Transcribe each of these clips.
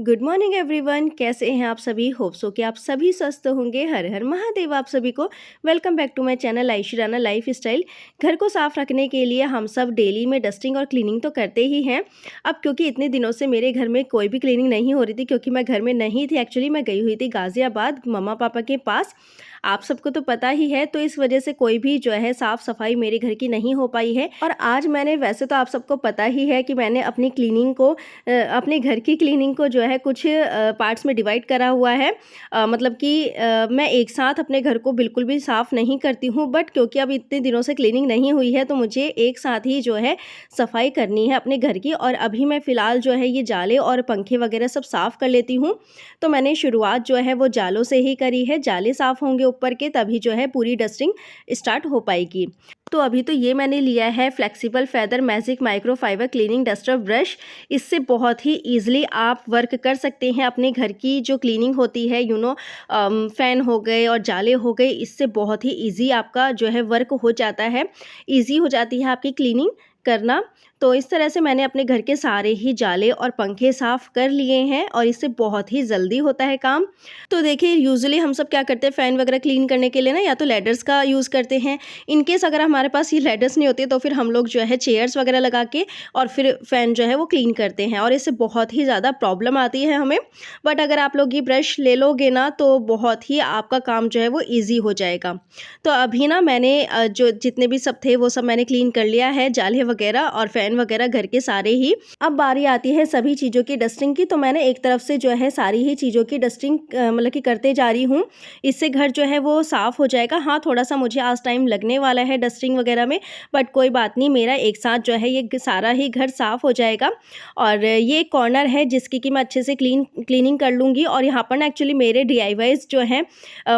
Good morning everyone, कैसे हैं आप सभी। होप सो कि आप सभी स्वस्थ होंगे। हर हर महादेव आप सभी को। Welcome back to my channel Ayesha Rana lifestyle. घर को साफ रखने के लिए हम सब डेली में डस्टिंग और क्लीनिंग तो करते ही हैं। अब क्योंकि इतने दिनों से मेरे घर में कोई भी क्लीनिंग नहीं हो रही थी, क्योंकि मैं घर में नहीं थी। एक्चुअली मैं गई हुई थी गाज़ियाबाद मम्मा पापा के पास, आप सबको तो पता ही है। तो इस वजह से कोई भी जो है साफ़ सफाई मेरे घर की नहीं हो पाई है। और आज मैंने, वैसे तो आप सबको पता ही है कि मैंने अपनी क्लीनिंग को, अपने घर की क्लीनिंग को जो है कुछ पार्ट्स में डिवाइड करा हुआ है। मतलब कि मैं एक साथ अपने घर को बिल्कुल भी साफ़ नहीं करती हूँ, बट क्योंकि अब इतने दिनों से क्लीनिंग नहीं हुई है तो मुझे एक साथ ही जो है सफाई करनी है अपने घर की। और अभी मैं फ़िलहाल जो है ये जाले और पंखे वगैरह सब साफ़ कर लेती हूँ। तो मैंने शुरुआत जो है वो जालों से ही करी है। जाले साफ़ होंगे ऊपर के, तभी जो है पूरी डस्टिंग स्टार्ट हो पाएगी। तो अभी तो ये मैंने लिया है flexible feather magic microfibre cleaning duster brush. इससे बहुत ही ईजिली आप वर्क कर सकते हैं। अपने घर की जो क्लीनिंग होती है, फ़ैन हो गए और जाले हो गए, इससे बहुत ही ईजी आपका जो है वर्क हो जाता है। ईजी हो जाती है आपकी क्लीनिंग करना। तो इस तरह से मैंने अपने घर के सारे ही जाले और पंखे साफ़ कर लिए हैं और इससे बहुत ही जल्दी होता है काम। तो देखिए, यूजुअली हम सब क्या करते हैं, फ़ैन वगैरह क्लीन करने के लिए ना या तो लैडर्स का यूज़ करते हैं। इन केस अगर हमारे पास ये लैडर्स नहीं होती तो फिर हम लोग जो है चेयर्स वगैरह लगा के और फिर फ़ैन जो है वो क्लीन करते हैं, और इससे बहुत ही ज़्यादा प्रॉब्लम आती है हमें। बट अगर आप लोग ये ब्रश ले लोगे ना तो बहुत ही आपका काम जो है वो ईजी हो जाएगा। तो अभी ना मैंने जो जितने भी सब थे वो सब मैंने क्लीन कर लिया है, जाले वगैरह और फ़ैन वगैरह घर के सारे ही। अब बारी आती है सभी चीज़ों की डस्टिंग की। तो मैंने एक तरफ से जो है सारी ही चीज़ों की डस्टिंग मतलब कि करते जा रही हूँ। इससे घर जो है वो साफ़ हो जाएगा। हाँ, थोड़ा-सा मुझे आज टाइम लगने वाला है डस्टिंग वगैरह में, बट कोई बात नहीं, मेरा एक साथ जो है ये सारा ही घर साफ़ हो जाएगा। और ये कॉर्नर है जिसकी कि मैं अच्छे से क्लीनिंग कर लूँगी। और यहाँ पर ना एक्चुअली मेरे डीआईवाईज़ जो हैं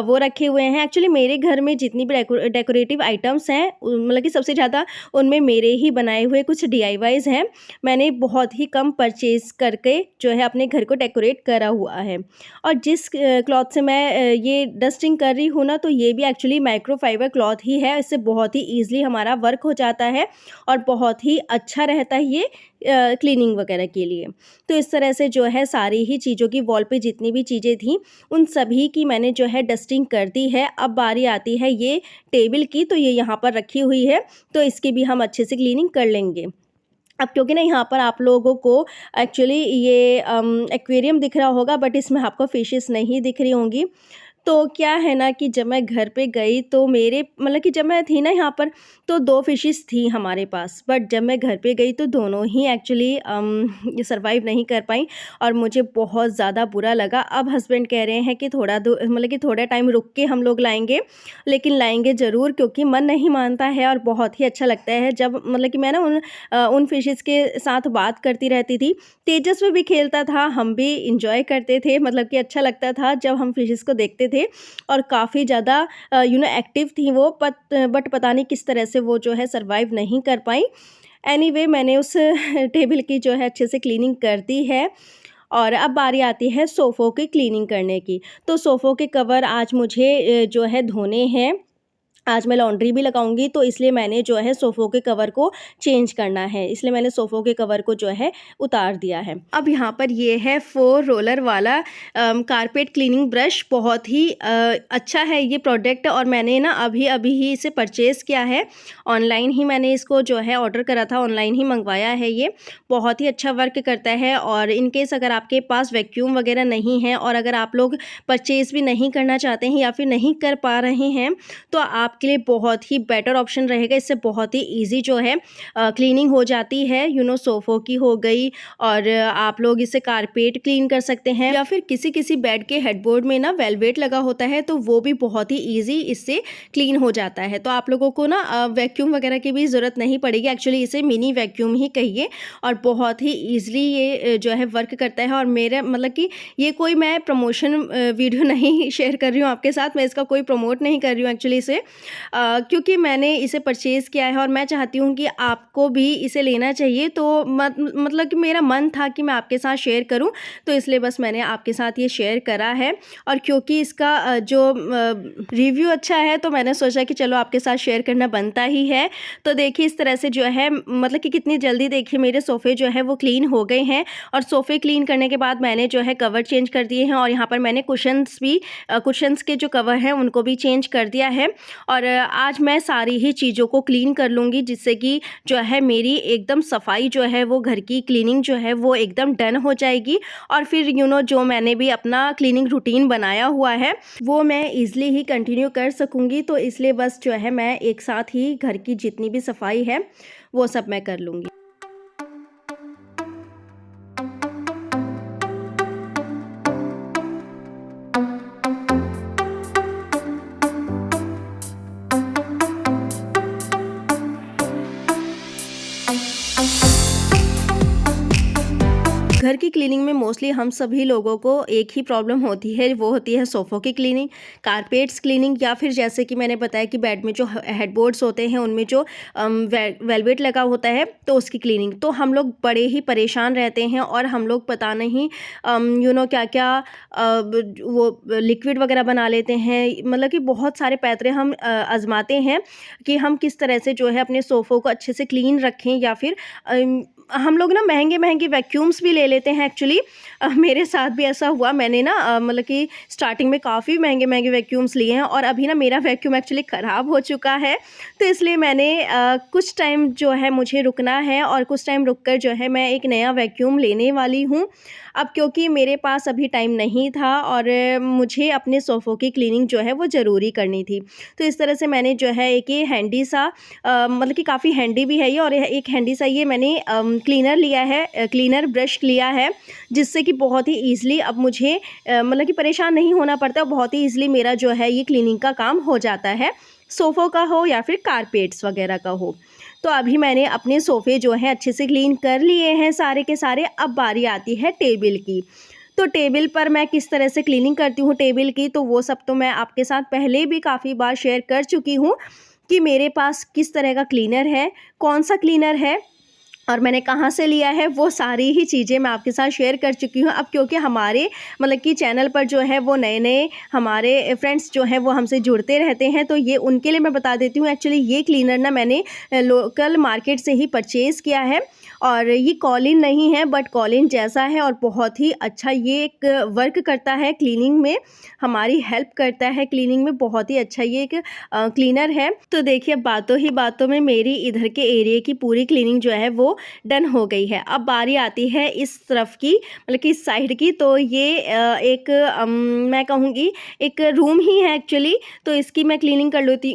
वो रखे हुए हैं। एक्चुअली मेरे घर में जितनी भी डेकोरेटिव आइटम्स हैं, मतलब कि सबसे ज़्यादा उनमें मेरे ही बनाए हुए कुछ डीआईवाईज़ हैं। मैंने बहुत ही कम परचेज़ करके जो है अपने घर को डेकोरेट करा हुआ है। और जिस क्लॉथ से मैं ये डस्टिंग कर रही हूँ ना, तो ये भी एक्चुअली माइक्रोफाइबर क्लॉथ ही है। इससे बहुत ही ईज़िली हमारा वर्क हो जाता है और बहुत ही अच्छा रहता है ये क्लीनिंग वगैरह के लिए। तो इस तरह से जो है सारी ही चीज़ों की, वॉल पे जितनी भी चीज़ें थी उन सभी की मैंने जो है डस्टिंग कर दी है। अब बारी आती है ये टेबल की। तो ये यहाँ पर रखी हुई है, तो इसकी भी हम अच्छे से क्लीनिंग कर लेंगे। अब क्योंकि ना यहाँ पर आप लोगों को एक्चुअली ये एक्वेरियम दिख रहा होगा, बट इसमें आपको फिशेस नहीं दिख रही होंगी। तो क्या है ना कि जब मैं घर पे गई तो मेरे, मतलब कि जब मैं थी ना यहाँ पर, तो 2 फिशेस थी हमारे पास। बट जब मैं घर पे गई तो दोनों ही एक्चुअली सर्वाइव नहीं कर पाई और मुझे बहुत ज़्यादा बुरा लगा। अब हस्बैंड कह रहे हैं कि मतलब कि थोड़ा टाइम रुक के हम लोग लाएंगे, लेकिन लाएंगे ज़रूर, क्योंकि मन नहीं मानता है। और बहुत ही अच्छा लगता है जब, मतलब कि मैं ना उन फिशेस के साथ बात करती रहती थी। तेजस्वी भी खेलता था, हम भी इंजॉय करते थे। मतलब कि अच्छा लगता था जब हम फिशेस को देखते थे। और काफ़ी ज़्यादा एक्टिव थी वो, बट पता नहीं किस तरह से वो जो है सर्वाइव नहीं कर पाई। एनीवे, मैंने उस टेबल की जो है अच्छे से क्लीनिंग कर दी है। और अब बारी आती है सोफ़ों की क्लीनिंग करने की। तो सोफ़ों के कवर आज मुझे जो है धोने हैं। आज मैं लॉन्ड्री भी लगाऊंगी, तो इसलिए मैंने जो है सोफ़ों के कवर को चेंज करना है, इसलिए मैंने सोफ़ों के कवर को जो है उतार दिया है। अब यहाँ पर ये है 4 रोलर वाला कारपेट क्लीनिंग ब्रश। बहुत ही अच्छा है ये प्रोडक्ट, और मैंने ना अभी ही इसे परचेज़ किया है। ऑनलाइन ही मैंने इसको जो है ऑर्डर करा था, ऑनलाइन ही मंगवाया है। ये बहुत ही अच्छा वर्क करता है। और इन केस अगर आपके पास वैक्यूम वगैरह नहीं है और अगर आप लोग परचेज़ भी नहीं करना चाहते हैं या फिर नहीं कर पा रहे हैं, तो आपके लिए बहुत ही बेटर ऑप्शन रहेगा। इससे बहुत ही इजी जो है क्लीनिंग हो जाती है। सोफ़ों की हो गई, और आप लोग इससे कारपेट क्लीन कर सकते हैं, या फिर किसी बेड के हेडबोर्ड में ना वेलवेट लगा होता है, तो वो भी बहुत ही इजी इससे क्लीन हो जाता है। तो आप लोगों को ना वैक्यूम वगैरह की भी ज़रूरत नहीं पड़ेगी। एक्चुअली इसे मिनी वैक्यूम ही कहिए, और बहुत ही ईजिली ये जो है वर्क करता है। और मेरा मतलब कि ये कोई मैं प्रमोशन वीडियो नहीं शेयर कर रही हूँ आपके साथ, मैं इसका कोई प्रमोट नहीं कर रही हूँ एक्चुअली इसे। क्योंकि मैंने इसे परचेज़ किया है और मैं चाहती हूँ कि आपको भी इसे लेना चाहिए। तो मतलब कि मेरा मन था कि मैं आपके साथ शेयर करूँ, तो इसलिए बस मैंने आपके साथ ये शेयर करा है। और क्योंकि इसका जो रिव्यू अच्छा है, तो मैंने सोचा कि चलो आपके साथ शेयर करना बनता ही है। तो देखिए इस तरह से जो है मतलब कि कितनी जल्दी देखिए मेरे सोफ़े जो है वो क्लीन हो गए हैं। और सोफ़े क्लीन करने के बाद मैंने जो है कवर चेंज कर दिए हैं और यहाँ पर मैंने कुशन्स भी कुशन्स के जो कवर हैं उनको भी चेंज कर दिया है। और आज मैं सारी ही चीज़ों को क्लीन कर लूँगी, जिससे कि जो है मेरी एकदम सफाई जो है वो घर की क्लीनिंग जो है वो एकदम डन हो जाएगी। और फिर जो मैंने भी अपना क्लीनिंग रूटीन बनाया हुआ है वो मैं ईज़िली ही कंटिन्यू कर सकूँगी। तो इसलिए बस जो है मैं एक साथ ही घर की जितनी भी सफाई है वो सब मैं कर लूँगी। घर की क्लीनिंग में मोस्टली हम सभी लोगों को एक ही प्रॉब्लम होती है, वो होती है सोफ़ों की क्लीनिंग, कारपेट्स क्लीनिंग, या फिर जैसे कि मैंने बताया कि बेड में जो हेडबोर्ड्स होते हैं उनमें जो वेलवेट लगा होता है तो उसकी क्लीनिंग। तो हम लोग बड़े ही परेशान रहते हैं और हम लोग पता नहीं क्या-क्या वो लिक्विड वगैरह बना लेते हैं, मतलब कि बहुत सारे पैतरे हम आज़माते हैं कि हम किस तरह से जो है अपने सोफ़ों को अच्छे से क्लीन रखें। या फिर हम लोग ना महँगे-महँगे वैक्यूम्स भी ले लेते हैं एक्चुअली। मेरे साथ भी ऐसा हुआ। मैंने ना मतलब कि स्टार्टिंग में काफ़ी महँगे-महँगे वैक्यूम्स लिए हैं और अभी ना मेरा वैक्यूम एक्चुअली ख़राब हो चुका है। तो इसलिए मैंने कुछ टाइम जो है मुझे रुकना है और कुछ टाइम रुक कर जो है मैं एक नया वैक्यूम लेने वाली हूँ। अब क्योंकि मेरे पास अभी टाइम नहीं था और मुझे अपने सोफ़ों की क्लीनिंग जो है वो ज़रूरी करनी थी। तो इस तरह से मैंने जो है एक ये हैंडी सा मतलब कि काफ़ी हैंडी भी है ये, और एक हैंडी सा ये मैंने क्लीनर लिया है, क्लीनर ब्रश लिया है, जिससे कि बहुत ही ईज़िली अब मुझे मतलब कि परेशान नहीं होना पड़ता। बहुत ही ईज़िली मेरा जो है ये क्लीनिंग का काम हो जाता है, सोफ़ों का हो या फिर कारपेट्स वग़ैरह का हो। तो अभी मैंने अपने सोफ़े जो हैं अच्छे से क्लीन कर लिए हैं सारे के सारे। अब बारी आती है टेबल की। तो टेबल पर मैं किस तरह से क्लीनिंग करती हूँ टेबल की, तो वो सब तो मैं आपके साथ पहले भी काफ़ी बार शेयर कर चुकी हूँ कि मेरे पास किस तरह का क्लीनर है, कौन-सा क्लीनर है और मैंने कहाँ से लिया है, वो सारी ही चीज़ें मैं आपके साथ शेयर कर चुकी हूँ। अब क्योंकि हमारे मतलब कि चैनल पर जो है वो नए-नए हमारे फ्रेंड्स जो हैं वो हमसे जुड़ते रहते हैं, तो ये उनके लिए मैं बता देती हूँ। एक्चुअली ये क्लीनर ना मैंने लोकल मार्केट से ही परचेज़ किया है और ये कॉलिन नहीं है बट कॉलिन जैसा है और बहुत ही अच्छा ये एक वर्क करता है क्लीनिंग में, हमारी हेल्प करता है क्लीनिंग में। बहुत ही अच्छा ये एक क्लीनर है। तो देखिए बातों ही बातों में मेरी इधर के एरिया की पूरी क्लीनिंग जो है वो डन हो गई है। अब बारी आती है इस तरफ की, मतलब कि इस साइड की। तो ये एक मैं कहूँगी एक रूम ही है एक्चुअली। तो इसकी मैं क्लीनिंग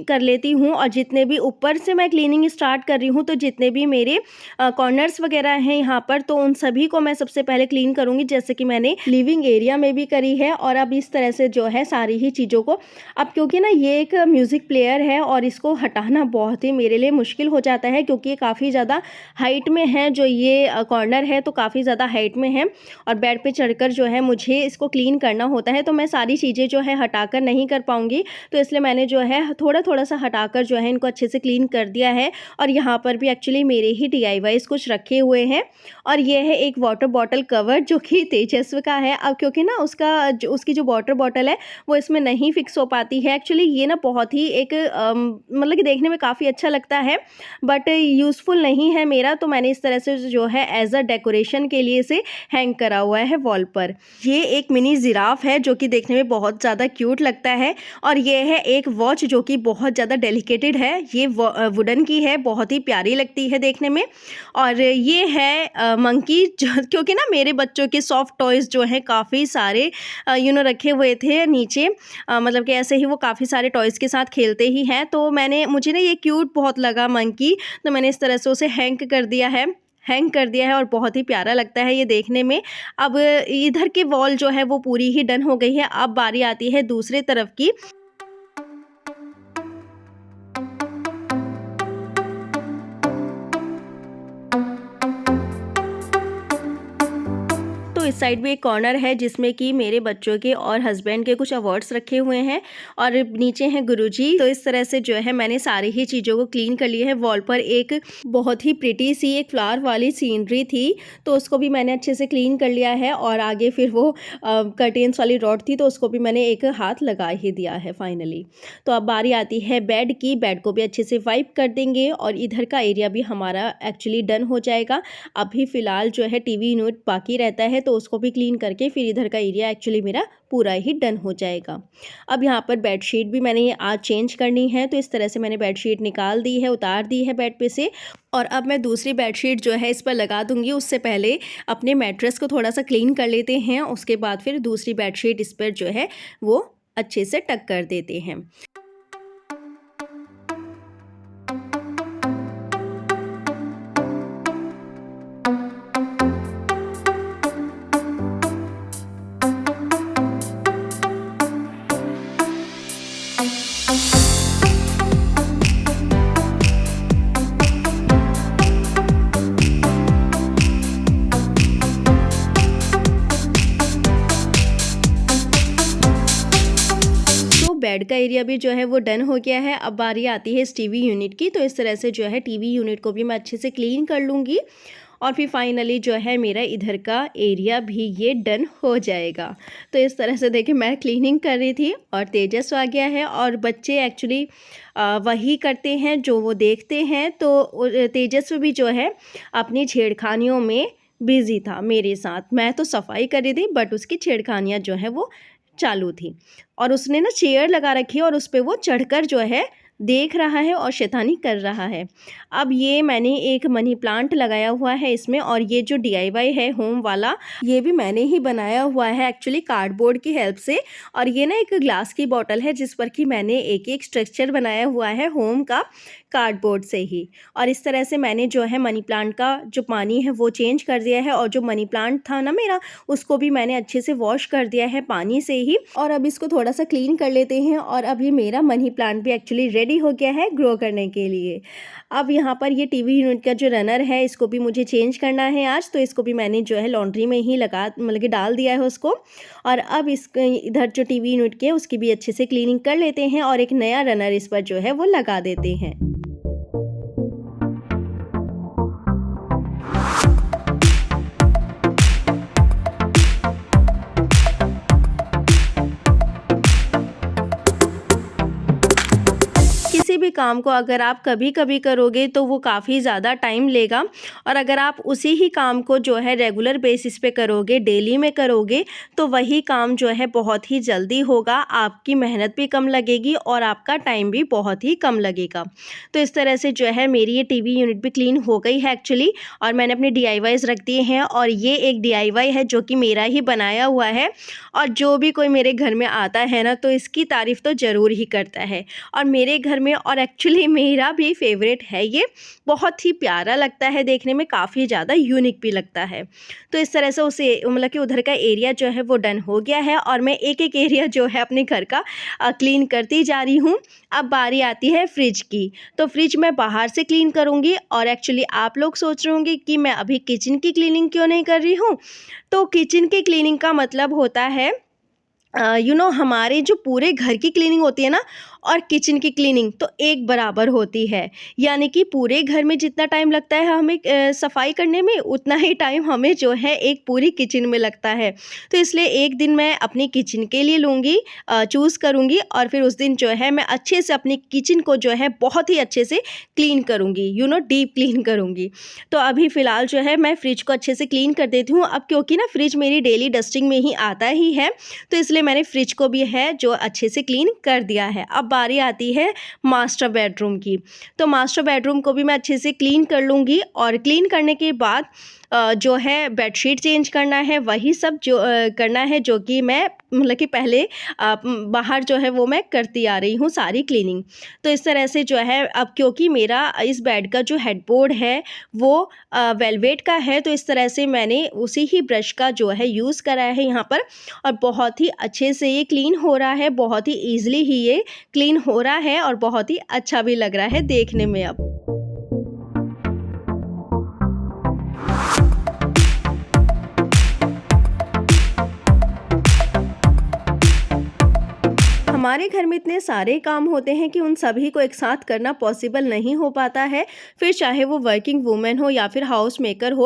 कर लेती हूँ और जितने भी ऊपर से मैं क्लीनिंग स्टार्ट कर रही हूँ, तो जितने भी मेरे कॉर्नर्स वगैरह हैं यहाँ पर, तो उन सभी को मैं सबसे पहले क्लीन करूँगी, जैसे कि मैंने लिविंग एरिया में भी करी है। और अब इस तरह से जो है सारी ही चीज़ों को, अब क्योंकि ना ये एक म्यूज़िक प्लेयर है और इसको हटाना बहुत ही मेरे लिए मुश्किल हो जाता है, क्योंकि ये काफ़ी ज़्यादा हाइट में है। जो ये कॉर्नर है तो काफ़ी ज़्यादा हाइट में है और बेड पे चढ़कर जो है मुझे इसको क्लीन करना होता है, तो मैं सारी चीज़ें जो है हटाकर नहीं कर पाऊँगी। तो इसलिए मैंने जो है थोड़ा-थोड़ा सा हटाकर जो है इनको अच्छे से क्लीन कर दिया है। और यहाँ पर भी एक्चुअली मेरे ही डीआईवाईज़ कुछ रखे हुए हैं और ये है एक वाटर बॉटल कवर जो कि तेजस्व का है। अब क्योंकि ना उसकी जो वाटर बॉटल है वो इसमें नहीं फिक्स हो पाती है। एक्चुअली ये ना बहुत ही एक मतलब कि देखने में काफ़ी अच्छा लगता है बट यूज़फुल नहीं है मेरा, तो मैंने इस तरह से जो है एज़ अ डेकोरेशन के लिए इसे हैंग करा हुआ है वॉल पर। ये एक मिनी जिराफ है जो कि देखने में बहुत ज़्यादा क्यूट लगता है। और ये है एक वॉच जो कि बहुत ज़्यादा डेलिकेटेड है, ये वुडन की है, बहुत ही प्यारी लगती है देखने में। और ये है मंकी जो, क्योंकि ना मेरे बच्चों के सॉफ्ट टॉयज़ जो हैं काफ़ी सारे रखे हुए थे नीचे, मतलब कि ऐसे ही वो काफ़ी सारे टॉयज़ के साथ खेलते ही हैं। तो मुझे ना ये क्यूट बहुत लगा मंकी, तो मैंने इस तरह से उसे हैंग कर दिया है और बहुत ही प्यारा लगता है ये देखने में। अब इधर की वॉल जो है वो पूरी ही डन हो गई है। अब बारी आती है दूसरे तरफ की। तो तो इस साइड भी एक कॉर्नर है जिसमें कि मेरे बच्चों के और हस्बैंड के कुछ अवार्ड्स रखे हुए हैं और नीचे हैं गुरुजी। तो इस तरह से जो है मैंने सारी ही चीज़ों को क्लीन कर लिया है। वॉल पर एक बहुत ही प्रिटी सी एक फ्लावर वाली सीनरी थी, तो उसको भी मैंने अच्छे से क्लीन कर लिया है और आगे फिर वो कर्टेन्स वाली रॉड थी तो उसको भी मैंने एक हाथ लगा ही दिया है फाइनली। तो अब बारी आती है बेड की। बेड को भी अच्छे से वाइप कर देंगे और इधर का एरिया भी हमारा एक्चुअली डन हो जाएगा। अभी फ़िलहाल जो है टीवी यूनिट बाकी रहता है तो उसको भी क्लीन करके फिर इधर का एरिया एक्चुअली मेरा पूरा ही डन हो जाएगा। अब यहाँ पर बेडशीट भी मैंने आज चेंज करनी है, तो इस तरह से मैंने बेडशीट निकाल दी है, उतार दी है बेड पे से और अब मैं दूसरी बेडशीट जो है इस पर लगा दूँगी। उससे पहले अपने मैट्रेस को थोड़ा सा क्लीन कर लेते हैं, उसके बाद फिर दूसरी बेडशीट इस पर जो है वो अच्छे से टक कर देते हैं। बेड का एरिया भी जो है वो डन हो गया है। अब बारी आती है इस टीवी यूनिट की। तो इस तरह से जो है टीवी यूनिट को भी मैं अच्छे से क्लीन कर लूँगी और फिर फाइनली जो है मेरा इधर का एरिया भी ये डन हो जाएगा। तो इस तरह से देखिए मैं क्लीनिंग कर रही थी और तेजस आ गया है और बच्चे एक्चुअली वही करते हैं जो वो देखते हैं। तो तेजस भी जो है अपनी छेड़खानियों में बिज़ी था मेरे साथ। मैं तो सफाई कर रही थी बट उसकी छेड़खानियाँ जो है वो चालू थी और उसने ना चेयर लगा रखी है और उस पे वो चढ़कर जो है देख रहा है और शैतानी कर रहा है। अब ये मैंने एक मनी प्लांट लगाया हुआ है इसमें और ये जो DIY है होम वाला ये भी मैंने ही बनाया हुआ है एक्चुअली कार्डबोर्ड की हेल्प से। और ये ना एक ग्लास की बॉटल है जिस पर कि मैंने एक स्ट्रक्चर बनाया हुआ है होम का कार्डबोर्ड से ही। और इस तरह से मैंने जो है मनी प्लांट का जो पानी है वो चेंज कर दिया है और जो मनी प्लांट था ना मेरा उसको भी मैंने अच्छे से वॉश कर दिया है पानी से ही। और अब इसको थोड़ा सा क्लीन कर लेते हैं और अभी मेरा मनी प्लांट भी एक्चुअली रेडी हो गया है ग्रो करने के लिए। अब यहाँ पर ये टीवी यूनिट का जो रनर है इसको भी मुझे चेंज करना है आज, तो इसको भी मैंने जो है लॉन्ड्री में ही मतलब कि डाल दिया है उसको। और अब इस इधर जो टीवी यूनिट के उसकी भी अच्छे से क्लीनिंग कर लेते हैं और एक नया रनर इस पर जो है वो लगा देते हैं। किसी भी काम को अगर आप कभी-कभी करोगे तो वो काफ़ी ज़्यादा टाइम लेगा और अगर आप उसी ही काम को जो है रेगुलर बेसिस पे करोगे, डेली में करोगे तो वही काम जो है बहुत ही जल्दी होगा, आपकी मेहनत भी कम लगेगी और आपका टाइम भी बहुत ही कम लगेगा। तो इस तरह से जो है मेरी ये टीवी यूनिट भी क्लीन हो गई है एक्चुअली और मैंने अपने DIYs रख दिए हैं और ये एक DIY है जो कि मेरा ही बनाया हुआ है और जो भी कोई मेरे घर में आता है ना तो इसकी तारीफ़ तो ज़रूर ही करता है और मेरे घर में और एक्चुअली मेरा भी फेवरेट है ये, बहुत ही प्यारा लगता है देखने में, काफ़ी ज़्यादा यूनिक भी लगता है। तो इस तरह से उसे मतलब कि उधर का एरिया जो है वो डन हो गया है और मैं एक-एक एरिया जो है अपने घर का क्लीन करती जा रही हूँ। अब बारी आती है फ्रिज की, तो फ्रिज मैं बाहर से क्लीन करूँगी और एक्चुअली आप लोग सोच रहे होंगे कि मैं अभी किचन की क्लीनिंग क्यों नहीं कर रही हूँ? तो किचन की क्लीनिंग का मतलब होता है हमारे जो पूरे घर की क्लीनिंग होती है ना और किचन की क्लीनिंग तो एक बराबर होती है। यानी कि पूरे घर में जितना टाइम लगता है हमें सफाई करने में उतना ही टाइम हमें जो है एक पूरी किचन में लगता है। तो इसलिए एक दिन मैं अपनी किचन के लिए लूँगी, चूज़ करूँगी और फिर उस दिन जो है मैं अच्छे से अपनी किचन को जो है बहुत ही अच्छे से क्लीन करूँगी, डीप क्लीन करूँगी। तो अभी फ़िलहाल जो है मैं फ्रिज को अच्छे से क्लीन कर देती हूँ। अब क्योंकि ना फ्रिज मेरी डेली डस्टिंग में ही आता ही है तो इसलिए मैंने फ्रिज को भी है जो अच्छे से क्लीन कर दिया है। अब बारी आती है मास्टर बेडरूम की, तो मास्टर बेडरूम को भी मैं अच्छे से क्लीन कर लूँगी और क्लीन करने के बाद जो है बेडशीट चेंज करना है, वही सब जो करना है जो कि मैं मतलब कि पहले बाहर जो है वो मैं करती आ रही हूँ सारी क्लीनिंग। तो इस तरह से जो है अब क्योंकि मेरा इस बेड का जो हेडबोर्ड है वो वेलवेट का है तो इस तरह से मैंने उसी ही ब्रश का जो है यूज़ करा है यहाँ पर और बहुत ही अच्छे से ये क्लीन हो रहा है, बहुत ही ईज़िली ही ये क्लीन हो रहा है और बहुत ही अच्छा भी लग रहा है देखने में अब। हमारे घर में इतने सारे काम होते हैं कि उन सभी को एक साथ करना पॉसिबल नहीं हो पाता है, फिर चाहे वो वर्किंग वूमेन हो या फिर हाउस मेकर हो।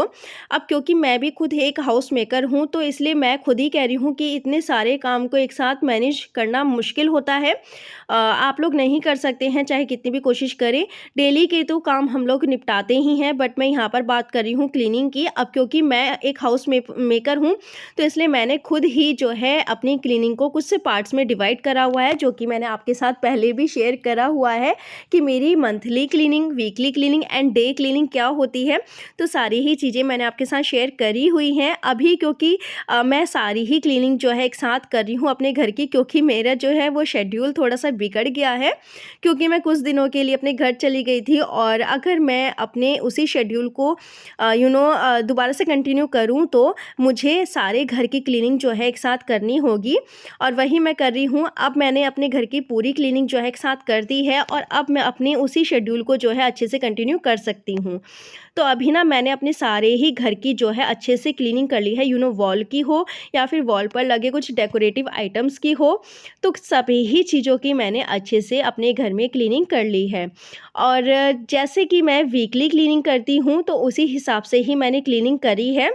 अब क्योंकि मैं भी खुद एक हाउस मेकर हूँ, तो इसलिए मैं खुद ही कह रही हूँ कि इतने सारे काम को एक साथ मैनेज करना मुश्किल होता है। आप लोग नहीं कर सकते हैं, चाहे कितनी भी कोशिश करें। डेली के तो काम हम लोग निपटाते ही हैं, बट मैं यहाँ पर बात कर रही हूँ क्लीनिंग की। अब क्योंकि मैं एक हाउस मेकर हूँ, तो इसलिए मैंने खुद ही जो है अपनी क्लीनिंग को कुछ से पार्ट्स में डिवाइड करा हुआ है, जो कि मैंने आपके साथ पहले भी शेयर करा हुआ है कि मेरी monthly cleaning, weekly cleaning and day cleaning क्या होती है। तो सारी ही चीज़ें मैंने आपके साथ शेयर करी हुई हैं। अभी क्योंकि मैं सारी ही क्लीनिंग जो है एक साथ कर रही हूँ अपने घर की, क्योंकि मेरा जो है वो शेड्यूल थोड़ा सा बिगड़ गया है, क्योंकि मैं कुछ दिनों के लिए अपने घर चली गई थी। और अगर मैं अपने उसी शेड्यूल को दोबारा से कंटिन्यू करूँ, तो मुझे सारे घर की क्लीनिंग जो है एक साथ करनी होगी, और वही मैं कर रही हूँ। अब मैंने अपने घर की पूरी क्लीनिंग जो है एक साथ कर दी है, और अब मैं अपने उसी शेड्यूल को जो है अच्छे से कंटिन्यू कर सकती हूँ। तो अभी ना मैंने अपने सारे ही घर की जो है अच्छे से क्लीनिंग कर ली है, वॉल की हो या फिर वॉल पर लगे कुछ डेकोरेटिव आइटम्स की हो, तो सभी ही चीज़ों की मैंने अच्छे से अपने घर में क्लीनिंग कर ली है। और जैसे कि मैं वीकली क्लीनिंग करती हूँ, तो उसी हिसाब से ही मैंने क्लीनिंग करी है।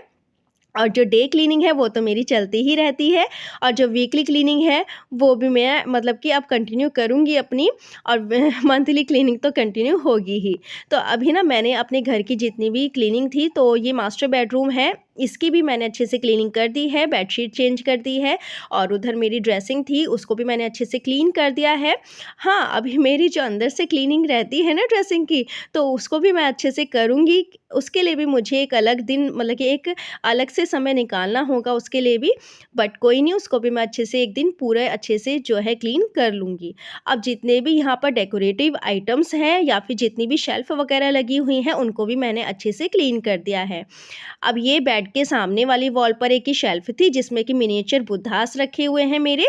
और जो डे क्लीनिंग है वो तो मेरी चलती ही रहती है, और जो वीकली क्लीनिंग है वो भी मैं मतलब कि अब कंटिन्यू करूँगी अपनी, और मंथली क्लीनिंग तो कंटिन्यू होगी ही। तो अभी ना मैंने अपने घर की जितनी भी क्लीनिंग थी, तो ये मास्टर बेडरूम है, इसकी भी मैंने अच्छे से क्लीनिंग कर दी है, बेडशीट चेंज कर दी है, और उधर मेरी ड्रेसिंग थी उसको भी मैंने अच्छे से क्लीन कर दिया है। हाँ, अभी मेरी जो अंदर से क्लीनिंग रहती है ना ड्रेसिंग की, तो उसको भी मैं अच्छे से करूँगी। उसके लिए भी मुझे एक अलग दिन मतलब कि एक अलग से समय निकालना होगा उसके लिए भी, बट कोई नहीं, उसको भी मैं अच्छे से एक दिन पूरे अच्छे से जो है क्लीन कर लूँगी। अब जितने भी यहाँ पर डेकोरेटिव आइटम्स हैं या फिर जितनी भी शेल्फ वगैरह लगी हुई हैं, उनको भी मैंने अच्छे से क्लीन कर दिया है। अब ये बेड के सामने वाली वॉल पर एक ही शेल्फ थी, जिसमें कि मिनिएचर बुद्धास रखे हुए हैं मेरे,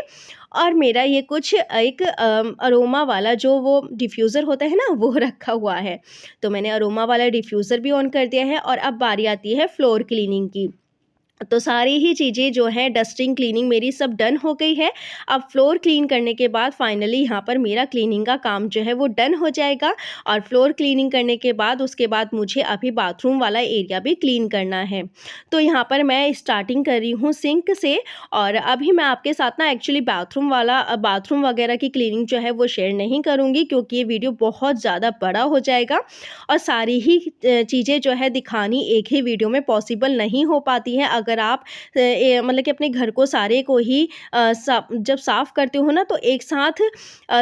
और मेरा ये कुछ एक अरोमा वाला जो वो डिफ्यूज़र होता है ना, वो रखा हुआ है। तो मैंने अरोमा वाला डिफ्यूज़र भी ऑन कर दिया है, और अब बारी आती है फ्लोर क्लीनिंग की। तो सारी ही चीज़ें जो हैं, डस्टिंग क्लीनिंग मेरी सब डन हो गई है। अब फ्लोर क्लीन करने के बाद फाइनली यहाँ पर मेरा क्लीनिंग का काम जो है वो डन हो जाएगा, और फ्लोर क्लीनिंग करने के बाद उसके बाद मुझे अभी बाथरूम वाला एरिया भी क्लीन करना है। तो यहाँ पर मैं स्टार्टिंग कर रही हूँ सिंक से, और अभी मैं आपके साथ ना एक्चुअली बाथरूम वगैरह की क्लीनिंग जो है वो शेयर नहीं करूँगी, क्योंकि ये वीडियो बहुत ज़्यादा बड़ा हो जाएगा, और सारी ही चीज़ें जो है दिखानी एक ही वीडियो में पॉसिबल नहीं हो पाती हैं। अगर आप मतलब कि अपने घर को सारे को ही जब साफ़ करते हो ना, तो एक साथ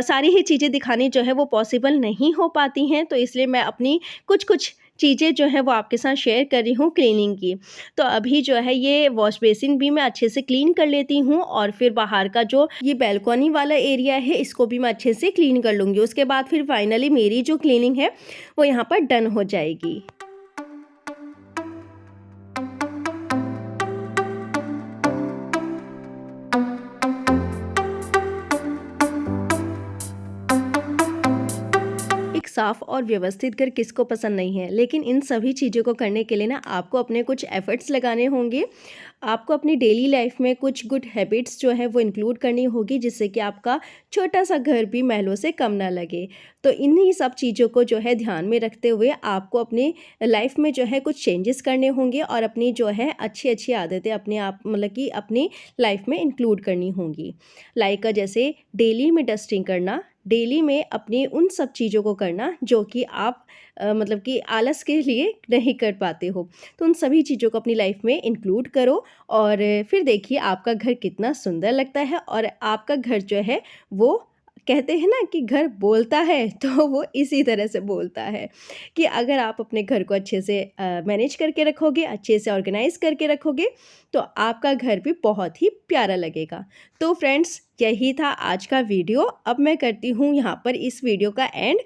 सारी ही चीज़ें दिखानी जो है वो पॉसिबल नहीं हो पाती हैं। तो इसलिए मैं अपनी कुछ चीज़ें जो हैं वो आपके साथ शेयर कर रही हूँ क्लीनिंग की। तो अभी जो है ये वॉश बेसिन भी मैं अच्छे से क्लीन कर लेती हूँ, और फिर बाहर का जो ये बालकनी वाला एरिया है, इसको भी मैं अच्छे से क्लीन कर लूँगी। उसके बाद फिर फाइनली मेरी जो क्लीनिंग है वो यहाँ पर डन हो जाएगी। एक साफ और व्यवस्थित घर किसको पसंद नहीं है, लेकिन इन सभी चीज़ों को करने के लिए ना आपको अपने कुछ एफर्ट्स लगाने होंगे। आपको अपनी डेली लाइफ में कुछ गुड हैबिट्स जो है वो इंक्लूड करनी होगी, जिससे कि आपका छोटा सा घर भी महलों से कम ना लगे। तो इन्हीं सब चीज़ों को जो है ध्यान में रखते हुए आपको अपनी लाइफ में जो है कुछ चेंजेस करने होंगे, और अपनी जो है अच्छी अच्छी आदतें अपने आप मतलब कि अपनी लाइफ में इंक्लूड करनी होंगी। लाइक जैसे डेली में डस्टिंग करना, डेली में अपनी उन सब चीज़ों को करना जो कि आप मतलब कि आलस के लिए नहीं कर पाते हो। तो उन सभी चीज़ों को अपनी लाइफ में इंक्लूड करो, और फिर देखिए आपका घर कितना सुंदर लगता है। और आपका घर जो है वो कहते हैं ना कि घर बोलता है, तो वो इसी तरह से बोलता है कि अगर आप अपने घर को अच्छे से मैनेज करके रखोगे, अच्छे से ऑर्गेनाइज़ करके रखोगे, तो आपका घर भी बहुत ही प्यारा लगेगा। तो फ्रेंड्स, यही था आज का वीडियो। अब मैं करती हूँ यहाँ पर इस वीडियो का एंड।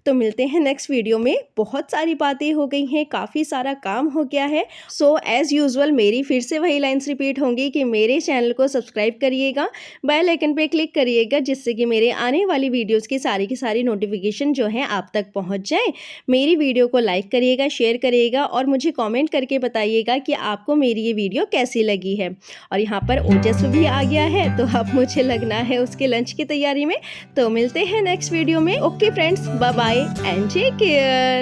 तो मिलते हैं नेक्स्ट वीडियो में। बहुत सारी बातें हो गई हैं, काफ़ी सारा काम हो गया है। सो एज़ यूजुअल मेरी फिर से वही लाइन्स रिपीट होंगी कि मेरे चैनल को सब्सक्राइब करिएगा, बेल आइकन पे क्लिक करिएगा, जिससे कि मेरे आने वाली वीडियोज़ की सारी नोटिफिकेशन जो हैं आप तक पहुँच जाए। मेरी वीडियो को लाइक करिएगा, शेयर करिएगा, और मुझे कॉमेंट करके बताइएगा कि आपको मेरी ये वीडियो कैसी लगी है। और यहाँ पर ओजस्वी भी आ गया है, तो अब मुझे लग लगना है उसके लंच की तैयारी में। तो मिलते हैं नेक्स्ट वीडियो में। Okay friends, bye bye and take care.